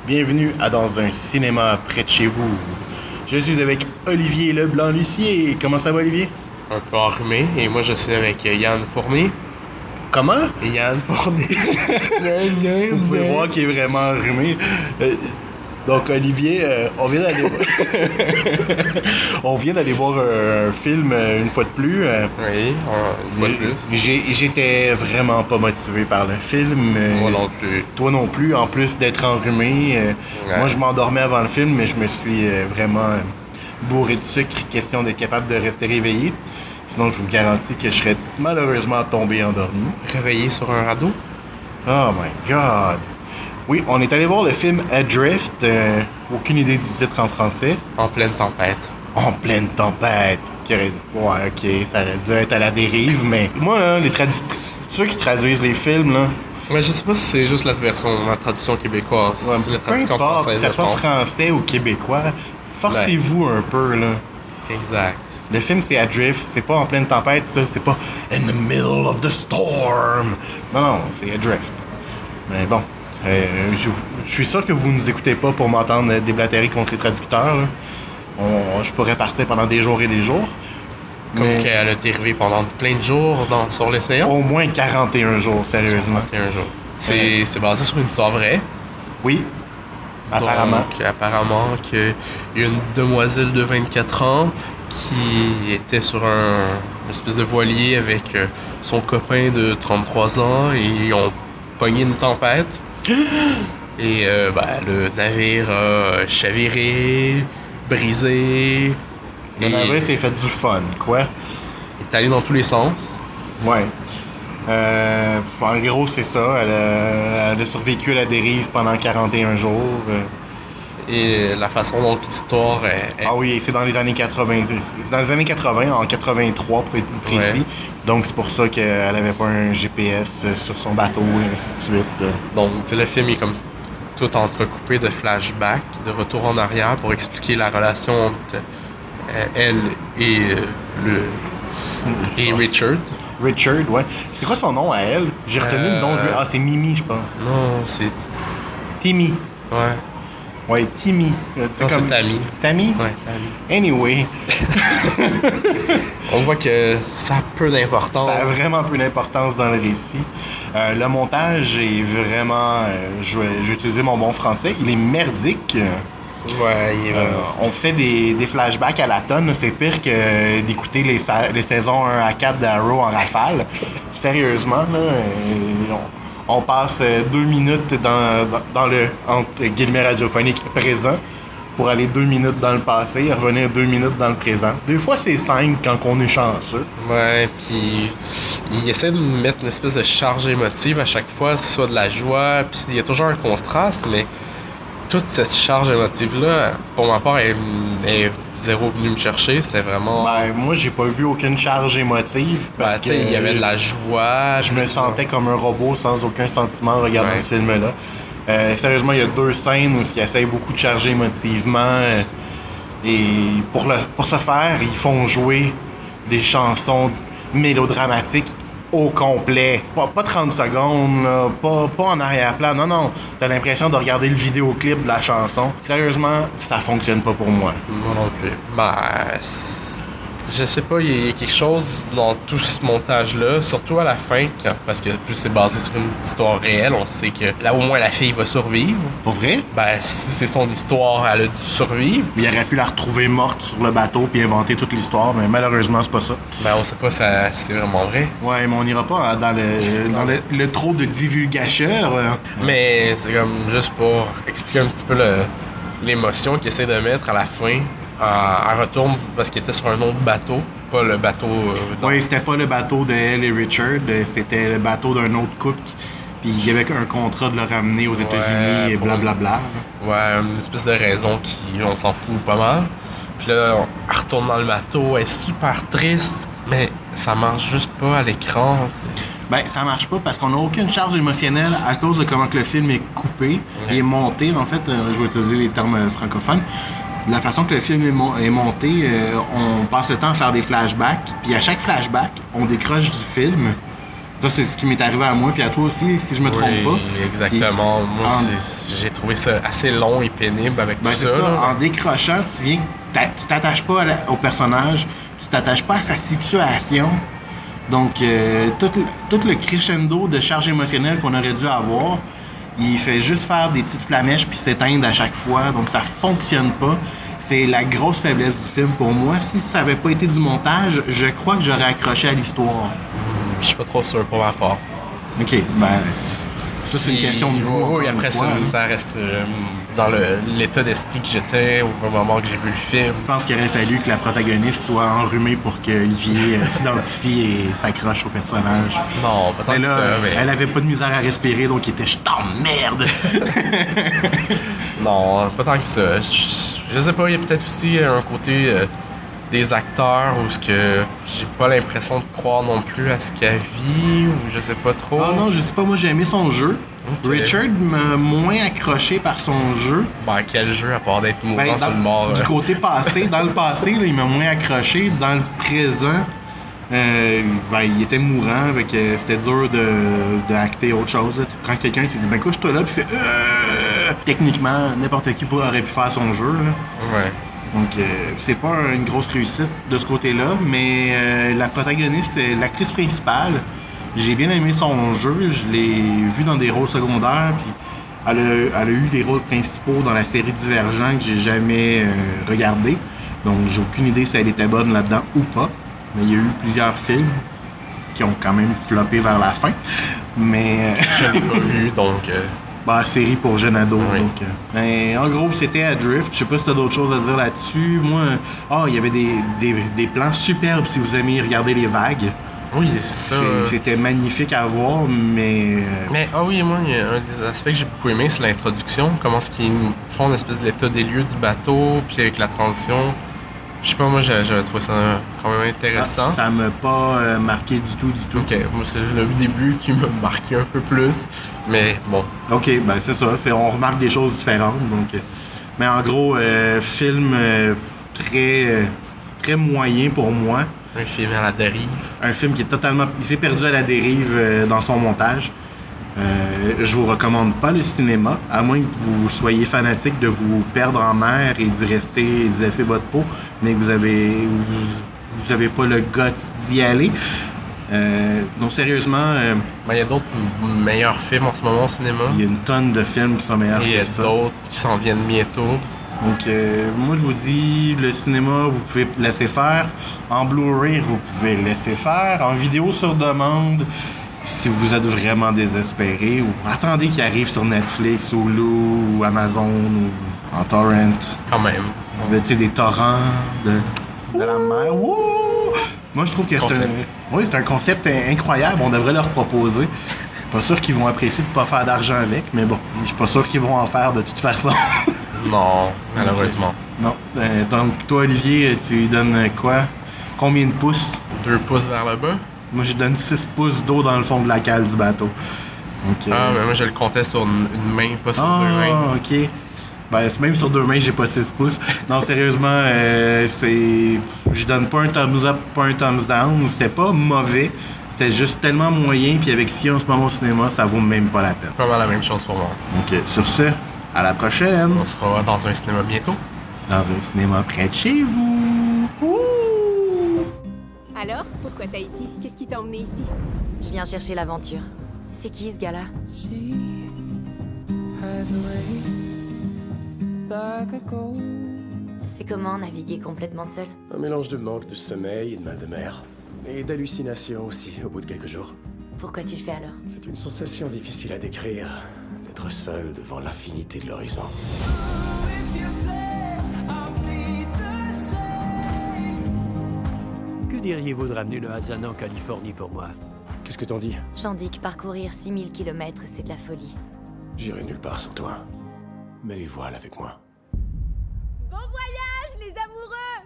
Bienvenue à Dans un cinéma près de chez vous. Je suis avec Olivier Leblanc-Lucier. Comment ça va, Olivier? Un peu enrhumé, et moi je suis avec Yann Fournier. Comment? Yann Fournier. Vous pouvez voir qu'il est vraiment enrhumé. Donc, Olivier, on vient d'aller on vient d'aller voir un film une fois de plus. Oui, une fois de plus. J'étais vraiment pas motivé par le film. Moi non plus. Toi non plus, en plus d'être enrhumé. Ouais. Moi, je m'endormais avant le film, mais je me suis vraiment bourré de sucre, question d'être capable de rester réveillé. Sinon, je vous garantis que je serais malheureusement tombé endormi. Réveillé sur un radeau? Oh my God! Oui, on est allé voir le film Adrift. Aucune idée du titre en français. En pleine tempête. En pleine tempête. Ouais, ok, ça aurait dû être à la dérive, mais moi, là, ceux qui traduisent les films, là, Mais je sais pas si c'est juste la traduction québécoise. ouais, C'est la peu traduction importe, française. que ce je soit pense. français ou québécois, forcez-vous un peu, là. Exact. Le film, c'est Adrift, c'est pas en pleine tempête, ça, c'est pas in the middle of the storm. Non, c'est Adrift. Mais bon, je suis sûr que vous nous écoutez pas pour m'entendre déblatérer contre les traducteurs, là. Je pourrais partir pendant des jours et des jours. Comme Mais qu'elle a été revue pendant plein de jours sur l'océan. au moins 41 jours, sérieusement. 41 jours. C'est basé sur une histoire vraie. Oui, apparemment. Donc, apparemment qu'il y a une demoiselle de 24 ans qui était sur une espèce de voilier avec son copain de 33 ans et ils ont pogné une tempête. Et le navire a chaviré, brisé. Le navire s'est fait du fun, quoi. Est allé dans tous les sens. Ouais. En gros, c'est ça. Elle a survécu à la dérive pendant 41 jours. Et la façon dont l'histoire est. Ah oui, c'est dans les années 80. C'est dans les années 80, en 83 pour être plus précis. Ouais. Donc c'est pour ça qu'elle avait pas un GPS sur son bateau et ainsi de suite. Donc, tu sais, le film est comme tout entrecoupé de flashbacks, de retour en arrière pour expliquer la relation entre elle et Ça. Richard. Richard, ouais. C'est quoi son nom à elle? J'ai retenu le nom de lui. Ah, c'est Mimi, je pense. Non, c'est. Timmy. Ouais. Ouais, Timmy. Non, c'est Tammy. Tammy? Ouais, Tammy. Anyway, On voit que ça a peu d'importance. ça a vraiment peu d'importance dans le récit. Le montage est vraiment... je vais utiliser mon bon français. Il est merdique. Ouais, il est vraiment. On fait des flashbacks à la tonne. C'est pire que d'écouter les saisons 1 à 4 d'Arrow en rafale. Sérieusement, là, on passe 2 minutes dans le, entre guillemets, radiophonique présent pour aller 2 minutes dans le passé et revenir 2 minutes dans le présent. Des fois, c'est 5 quand on est chanceux. Ouais, puis il essaie de mettre une espèce de charge émotive à chaque fois, que ce soit de la joie, puis il y a toujours un contraste, mais toute cette charge émotive-là, pour ma part, elle est zéro venue me chercher. C'était vraiment. Ben, moi, j'ai pas vu aucune charge émotive parce Tu sais, il y avait de la joie. je me sentais comme un robot sans aucun sentiment en regardant Ouais. ce film-là. Sérieusement, il y a 2 scènes où ils essaient beaucoup de charger émotivement. Et pour ce faire, ils font jouer des chansons mélodramatiques au complet. Pas 30 secondes, là, pas en arrière-plan. Non. T'as l'impression de regarder le vidéoclip de la chanson. Sérieusement, ça fonctionne pas pour moi. Moi non plus. Je sais pas, il y a quelque chose dans tout ce montage-là, surtout à la fin, parce que plus c'est basé sur une histoire réelle, on sait que là au moins la fille va survivre. Pour vrai? Ben, si c'est son histoire, elle a dû survivre. Il aurait pu la retrouver morte sur le bateau puis inventer toute l'histoire, mais malheureusement, c'est pas ça. Ben, on sait pas si c'est vraiment vrai. Ouais, mais on n'ira pas dans le trop de divulgacheur. Mais c'est comme juste pour expliquer un petit peu l'émotion qu'il essaie de mettre à la fin. Elle retourne parce qu'il était sur un autre bateau, pas le bateau. Oui, c'était pas le bateau de elle et Richard, c'était le bateau d'un autre couple. Puis il y avait un contrat de le ramener aux États-Unis et pour- blablabla. Ouais, une espèce de raison on s'en fout pas mal. Puis là, elle retourne dans le bateau, elle est super triste, mais ça marche juste pas à l'écran. Ben, ça marche pas parce qu'on n'a aucune charge émotionnelle à cause de comment que le film est coupé et est monté. En fait, je vais utiliser les termes francophones. De la façon que le film est monté, on passe le temps à faire des flashbacks. Puis à chaque flashback, on décroche du film. Ça, c'est ce qui m'est arrivé à moi, puis à toi aussi, si je me trompe pas. Exactement. Puis, Moi, j'ai trouvé ça assez long et pénible avec Ben, tout c'est ça. ça. là. En décrochant, tu t'attaches pas au personnage, tu t'attaches pas à sa situation. Donc, tout le crescendo de charge émotionnelle qu'on aurait dû avoir, il fait juste faire des petites flamèches puis s'éteindre à chaque fois. Donc, ça fonctionne pas. C'est la grosse faiblesse du film pour moi. Si ça avait pas été du montage, je crois que j'aurais accroché à l'histoire. Je suis pas trop sûr pour ma part. OK, ben... Ça, c'est une question de goût. Oui, encore après une fois, hein. ça reste dans l'état d'esprit que j'étais au moment que j'ai vu le film. Je pense qu'il aurait fallu que la protagoniste soit enrhumée pour que Olivier s'identifie et s'accroche au personnage. Non, pas tant Mais que là, ça, mais... elle avait pas de misère à respirer, donc il était « Je t'emmerde! » Non, pas tant que ça. Je sais pas, il y a peut-être aussi un côté des acteurs où ce que j'ai pas l'impression de croire non plus à ce qu'elle vit, ou je sais pas trop. Ah non, je sais pas, moi j'ai aimé son jeu. Ok. Richard m'a moins accroché par son jeu. Ben, quel jeu à part d'être mourant Ben, sur le mort. du côté passé, dans le passé, là, il m'a moins accroché. Dans le présent, ben, il était mourant, avec c'était dur d'acter autre chose. Là. Tu prends quelqu'un qui dit ben couche-toi là, puis fait techniquement, n'importe qui aurait pu faire son jeu. Là. Ouais. Donc, c'est pas une grosse réussite de ce côté-là, mais la protagoniste, l'actrice principale, j'ai bien aimé son jeu. Je l'ai vu dans des rôles secondaires, puis elle a eu des rôles principaux dans la série Divergent que j'ai jamais regardé. Donc, j'ai aucune idée si elle était bonne là-dedans ou pas. Mais il y a eu plusieurs films qui ont quand même floppé vers la fin. Mais... Je l'ai pas vu, donc... Bah, série pour jeunes ados. Oui. Donc, ben, en gros, c'était Adrift. Je sais pas si t'as d'autres choses à dire là-dessus. Moi, il y avait des plans superbes si vous aimez regarder les vagues. Oui, ça... C'était magnifique à voir, mais... Mais, oui, moi, il y a un des aspects que j'ai beaucoup aimé, c'est l'introduction. Comment est-ce qu'ils font une espèce de l'état des lieux du bateau, puis avec la transition. Je sais pas, moi, j'avais trouvé ça quand même intéressant. ça m'a pas marqué du tout. Ok, moi, c'est le début qui m'a marqué un peu plus, mais bon. Ok, ben c'est ça. On remarque des choses différentes, donc... mais en gros, film très moyen pour moi. Un film à la dérive. Un film qui est totalement... Il s'est perdu à la dérive dans son montage. Je vous recommande pas le cinéma, à moins que vous soyez fanatique de vous perdre en mer et d'y rester et d'y laisser votre peau, mais que vous avez pas le guts d'y aller. Donc sérieusement, Il y a d'autres meilleurs films en ce moment au cinéma. il y a une tonne de films qui sont meilleurs Et il y que a ça. d'autres qui s'en viennent bientôt. Donc moi je vous dis, le cinéma, vous pouvez laisser faire. En Blu-ray, vous pouvez laisser faire. En vidéo sur demande, si vous êtes vraiment désespéré, ou attendez qu'il arrive sur Netflix, ou Hulu, ou Amazon, ou en torrent. Quand même. Tu sais, des torrents de la mer. Wouh! Moi, je trouve que c'est un concept incroyable. On devrait leur proposer. Pas sûr qu'ils vont apprécier de pas faire d'argent avec, mais bon, je suis pas sûr qu'ils vont en faire de toute façon. Non, malheureusement. Non. Donc, toi, Olivier, tu lui donnes quoi? Combien de pouces? 2 pouces vers le bas. Moi, je donne 6 pouces d'eau dans le fond de la cale du bateau. Donc, Mais moi, je le comptais sur une main, pas sur 2 mains. Ah, ok. Ben, même sur 2 mains, j'ai pas 6 pouces. Non, sérieusement, je donne pas un thumbs up, pas un thumbs down. C'était pas mauvais. C'était juste tellement moyen. Puis avec ce qu'il y a en ce moment au cinéma, ça vaut même pas la peine. Pas mal la même chose pour moi. Donc, sur ce, à la prochaine. On sera dans un cinéma bientôt. Dans un cinéma près de chez vous. Ouh! Alors, pourquoi Tahiti? Qu'est-ce qui t'a emmené ici? Je viens chercher l'aventure. C'est qui ce gars-là? C'est comment naviguer complètement seul? Un mélange de manque de sommeil et de mal de mer. Et d'hallucinations aussi, au bout de quelques jours. Pourquoi tu le fais alors? C'est une sensation difficile à décrire, d'être seul devant l'infinité de l'horizon. Que diriez-vous de ramener le Hazana en Californie pour moi? Qu'est-ce que t'en dis? J'en dis que parcourir 6000 km, c'est de la folie. J'irai nulle part sans toi. Mais les voiles avec moi. Bon voyage, les amoureux!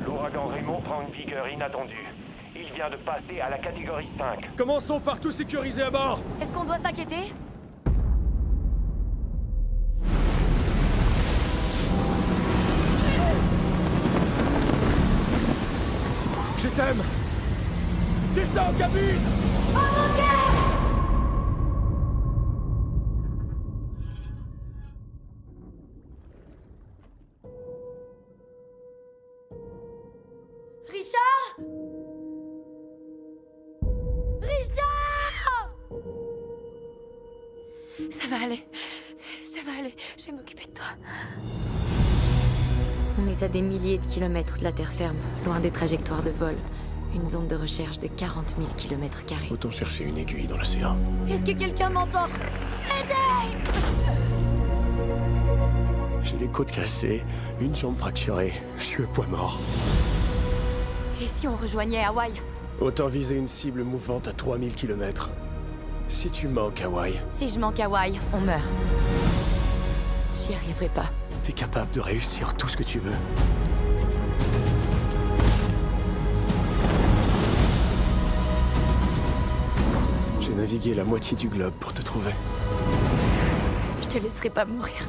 L'ouragan Raymond prend une vigueur inattendue. Il vient de passer à la catégorie 5. Commençons par tout sécuriser à bord! Est-ce qu'on doit s'inquiéter? Je t'aime! Descends en cabine! Richard! Richard! Ça va aller. Ça va aller. Je vais m'occuper de toi. On est à des milliers de kilomètres de la terre ferme, loin des trajectoires de vol. Une zone de recherche de 40 000 km². Autant chercher une aiguille dans l'océan. Est-ce que quelqu'un m'entend? J'ai les côtes cassées, une jambe fracturée. Je suis au point mort. Et si on rejoignait Hawaï? Autant viser une cible mouvante à 3000 km. Si tu manques Hawaï, Si je manque Hawaï, on meurt. J'y arriverai pas. t'es capable de réussir tout ce que tu veux. J'ai navigué la moitié du globe pour te trouver. Je te laisserai pas mourir.